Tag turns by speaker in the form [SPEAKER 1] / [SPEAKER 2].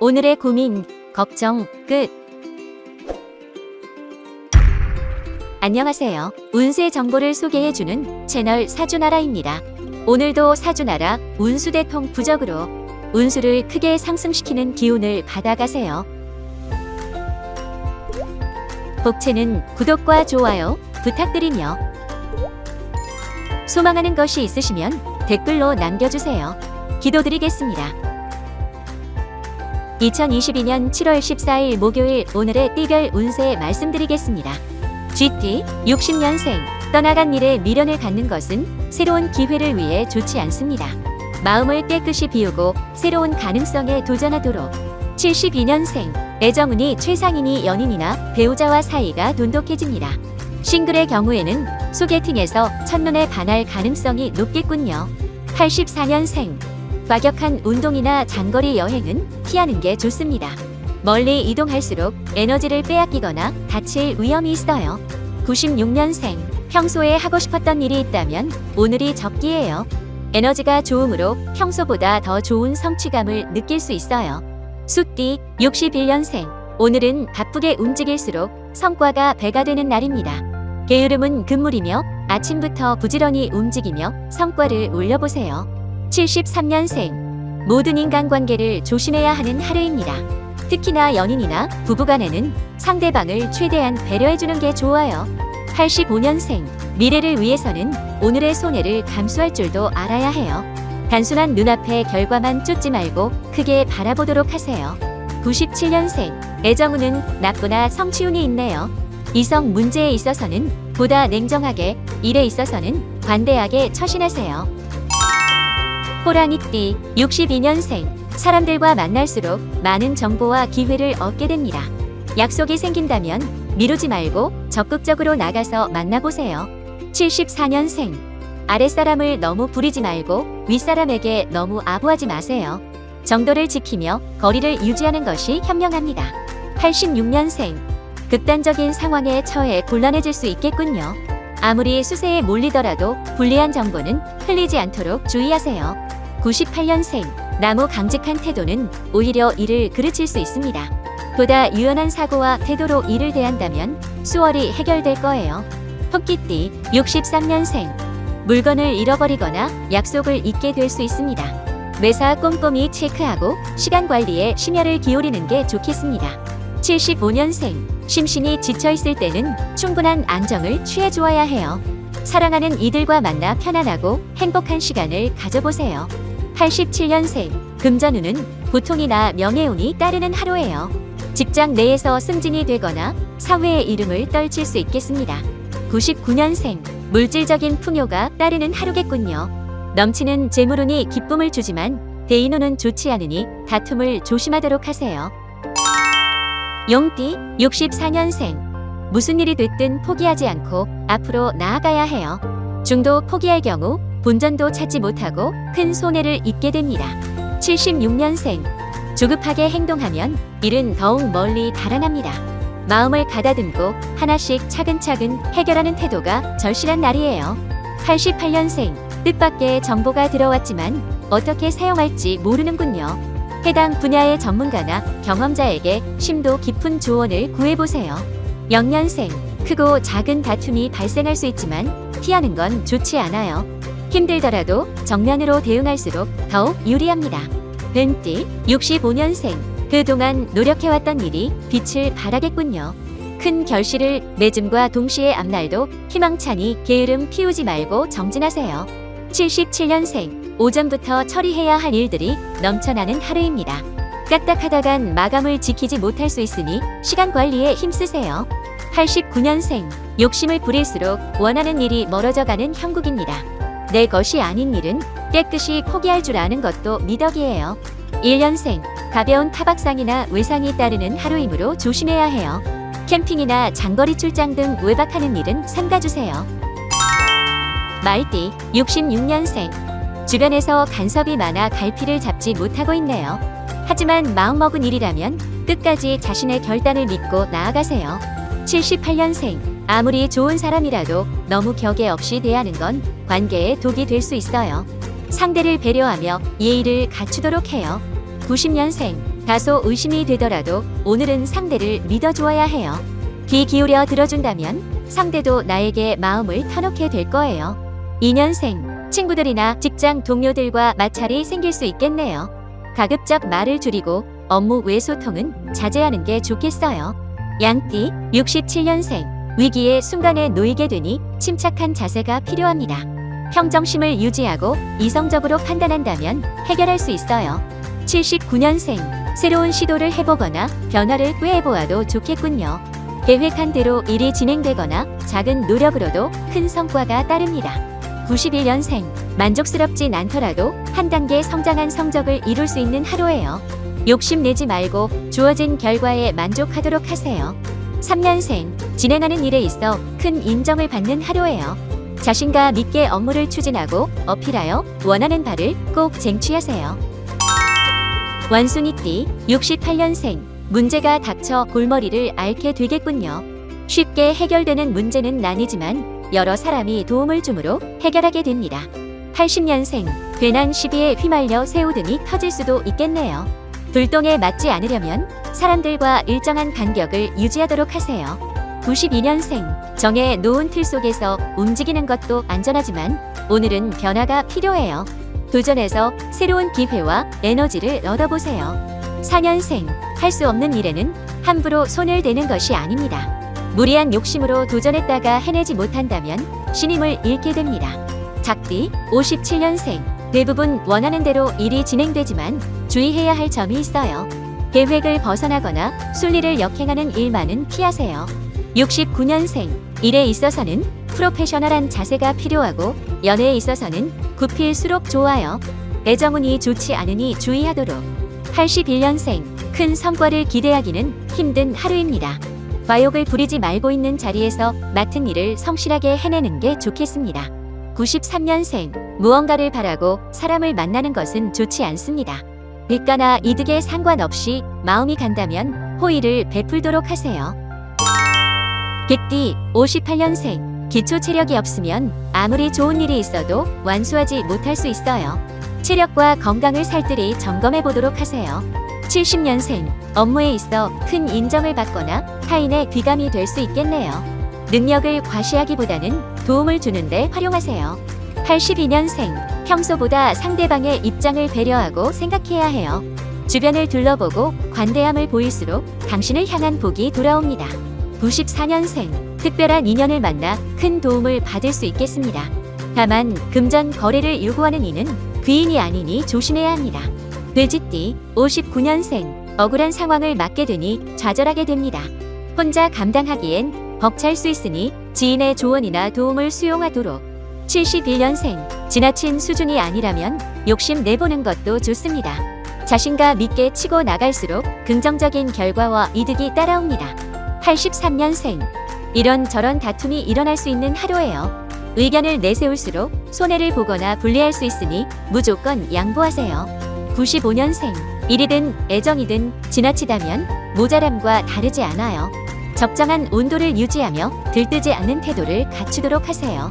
[SPEAKER 1] 오늘의 고민, 걱정, 끝. 안녕하세요. 운세 정보를 소개해주는 채널 사주나라입니다. 오늘도 사주나라 운수대통 부적으로 운수를 크게 상승시키는 기운을 받아가세요. 복채는 구독과 좋아요 부탁드리며 소망하는 것이 있으시면 댓글로 남겨주세요. 기도드리겠습니다. 2022년 7월 14일 목요일 오늘의 띠별 운세 말씀드리겠습니다. GT 60년생 떠나간 일에 미련을 갖는 것은 새로운 기회를 위해 좋지 않습니다. 마음을 깨끗이 비우고 새로운 가능성에 도전하도록. 72년생 애정운이 최상이니 연인이나 배우자와 사이가 돈독해집니다. 싱글의 경우에는 소개팅에서 첫눈에 반할 가능성이 높겠군요. 84년생 과격한 운동이나 장거리 여행은 피하는 게 좋습니다. 멀리 이동할수록 에너지를 빼앗기거나 다칠 위험이 있어요. 96년생 평소에 하고 싶었던 일이 있다면 오늘이 적기예요. 에너지가 좋으므로 평소보다 더 좋은 성취감을 느낄 수 있어요. 수띠 61년생 오늘은 바쁘게 움직일수록 성과가 배가 되는 날입니다. 게으름은 금물이며 아침부터 부지런히 움직이며 성과를 올려보세요. 73년생 모든 인간관계를 조심해야 하는 하루입니다. 특히나 연인이나 부부간에는 상대방을 최대한 배려해주는 게 좋아요. 85년생 미래를 위해서는 오늘의 손해를 감수할 줄도 알아야 해요. 단순한 눈앞의 결과만 쫓지 말고 크게 바라보도록 하세요. 97년생 애정운은 나쁘나 성취운이 있네요. 이성 문제에 있어서는 보다 냉정하게, 일에 있어서는 관대하게 처신하세요. 호랑이띠 62년생 사람들과 만날수록 많은 정보와 기회를 얻게 됩니다. 약속이 생긴다면 미루지 말고 적극적으로 나가서 만나보세요. 74년생 아랫사람을 너무 부리지 말고 윗사람에게 너무 아부하지 마세요. 정도를 지키며 거리를 유지하는 것이 현명합니다. 86년생 극단적인 상황에 처해 곤란해질 수 있겠군요. 아무리 수세에 몰리더라도 불리한 정보는 흘리지 않도록 주의하세요. 98년생 나무 강직한 태도는 오히려 일을 그르칠 수 있습니다. 보다 유연한 사고와 태도로 일을 대한다면 수월히 해결될 거예요. 토끼띠 63년생 물건을 잃어버리거나 약속을 잊게 될 수 있습니다. 매사 꼼꼼히 체크하고 시간 관리에 심혈을 기울이는 게 좋겠습니다. 75년생 심신이 지쳐있을 때는 충분한 안정을 취해주어야 해요. 사랑하는 이들과 만나 편안하고 행복한 시간을 가져보세요. 87년생 금전운은 보통이나 명예운이 따르는 하루예요. 직장 내에서 승진이 되거나 사회의 이름을 떨칠 수 있겠습니다. 99년생 물질적인 풍요가 따르는 하루겠군요. 넘치는 재물운이 기쁨을 주지만 대인운은 좋지 않으니 다툼을 조심하도록 하세요. 용띠 64년생 무슨 일이 됐든 포기하지 않고 앞으로 나아가야 해요. 중도 포기할 경우 본전도 찾지 못하고 큰 손해를 입게 됩니다. 76년생 조급하게 행동하면 일은 더욱 멀리 달아납니다. 마음을 가다듬고 하나씩 차근차근 해결하는 태도가 절실한 날이에요. 88년생 뜻밖의 정보가 들어왔지만 어떻게 사용할지 모르는군요. 해당 분야의 전문가나 경험자에게 심도 깊은 조언을 구해보세요. 영년생 크고 작은 다툼이 발생할 수 있지만 피하는 건 좋지 않아요. 힘들더라도 정면으로 대응할수록 더욱 유리합니다. 뱀띠 65년생 그동안 노력해왔던 일이 빛을 발하겠군요. 큰 결실을 맺음과 동시에 앞날도 희망찬이 게으름 피우지 말고 정진하세요. 77년생 오전부터 처리해야 할 일들이 넘쳐나는 하루입니다. 까딱하다간 마감을 지키지 못할 수 있으니 시간 관리에 힘쓰세요. 89년생 욕심을 부릴수록 원하는 일이 멀어져가는 형국입니다. 내 것이 아닌 일은 깨끗이 포기할 줄 아는 것도 미덕이에요. 1년생 가벼운 타박상이나 외상이 따르는 하루이므로 조심해야 해요. 캠핑이나 장거리 출장 등 외박하는 일은 삼가주세요. 말띠 66년생 주변에서 간섭이 많아 갈피를 잡지 못하고 있네요. 하지만 마음먹은 일이라면 끝까지 자신의 결단을 믿고 나아가세요. 78년생 아무리 좋은 사람이라도 너무 격에 없이 대하는 건 관계에 독이 될 수 있어요. 상대를 배려하며 예의를 갖추도록 해요. 90년생 다소 의심이 되더라도 오늘은 상대를 믿어주어야 해요. 귀 기울여 들어준다면 상대도 나에게 마음을 터놓게 될 거예요. 2년생, 친구들이나 직장 동료들과 마찰이 생길 수 있겠네요. 가급적 말을 줄이고 업무 외 소통은 자제하는 게 좋겠어요. 양띠, 67년생, 위기의 순간에 놓이게 되니 침착한 자세가 필요합니다. 평정심을 유지하고 이성적으로 판단한다면 해결할 수 있어요. 79년생, 새로운 시도를 해보거나 변화를 꾀해보아도 좋겠군요. 계획한 대로 일이 진행되거나 작은 노력으로도 큰 성과가 따릅니다. 91년생, 만족스럽진 않더라도 한 단계 성장한 성적을 이룰 수 있는 하루예요. 욕심내지 말고 주어진 결과에 만족하도록 하세요. 3년생, 진행하는 일에 있어 큰 인정을 받는 하루예요. 자신감 있게 업무를 추진하고 어필하여 원하는 바를 꼭 쟁취하세요. 원숭이띠, 68년생, 문제가 닥쳐 골머리를 앓게 되겠군요. 쉽게 해결되는 문제는 아니지만 여러 사람이 도움을 주므로 해결하게 됩니다. 80년생, 괜한 시비에 휘말려 새우등이 터질 수도 있겠네요. 불똥에 맞지 않으려면 사람들과 일정한 간격을 유지하도록 하세요. 92년생, 정해 놓은 틀 속에서 움직이는 것도 안전하지만 오늘은 변화가 필요해요. 도전해서 새로운 기회와 에너지를 얻어보세요. 4년생, 할 수 없는 일에는 함부로 손을 대는 것이 아닙니다. 무리한 욕심으로 도전했다가 해내지 못한다면 신임을 잃게 됩니다. 작띠, 57년생, 대부분 원하는 대로 일이 진행되지만 주의해야 할 점이 있어요. 계획을 벗어나거나 순리를 역행하는 일만은 피하세요. 69년생, 일에 있어서는 프로페셔널한 자세가 필요하고 연애에 있어서는 굽힐수록 좋아요. 애정운이 좋지 않으니 주의하도록. 81년생, 큰 성과를 기대하기는 힘든 하루입니다. 과욕을 부리지 말고 있는 자리에서 맡은 일을 성실하게 해내는 게 좋겠습니다. 93년생, 무언가를 바라고 사람을 만나는 것은 좋지 않습니다. 대가나 이득에 상관없이 마음이 간다면 호의를 베풀도록 하세요. 개띠, 58년생, 기초 체력이 없으면 아무리 좋은 일이 있어도 완수하지 못할 수 있어요. 체력과 건강을 살뜰히 점검해 보도록 하세요. 70년생, 업무에 있어 큰 인정을 받거나 타인의 귀감이 될 수 있겠네요. 능력을 과시하기보다는 도움을 주는데 활용하세요. 82년생, 평소보다 상대방의 입장을 배려하고 생각해야 해요. 주변을 둘러보고 관대함을 보일수록 당신을 향한 복이 돌아옵니다. 94년생, 특별한 인연을 만나 큰 도움을 받을 수 있겠습니다. 다만 금전 거래를 요구하는 이는 귀인이 아니니 조심해야 합니다. 돼지띠, 59년생, 억울한 상황을 맞게 되니 좌절하게 됩니다. 혼자 감당하기엔 벅찰 수 있으니 지인의 조언이나 도움을 수용하도록. 71년생, 지나친 수준이 아니라면 욕심 내보는 것도 좋습니다. 자신감 있게 치고 나갈수록 긍정적인 결과와 이득이 따라옵니다. 83년생, 이런저런 다툼이 일어날 수 있는 하루예요. 의견을 내세울수록 손해를 보거나 불리할 수 있으니 무조건 양보하세요. 95년생, 일이든 애정이든 지나치다면 모자람과 다르지 않아요. 적정한 온도를 유지하며 들뜨지 않는 태도를 갖추도록 하세요.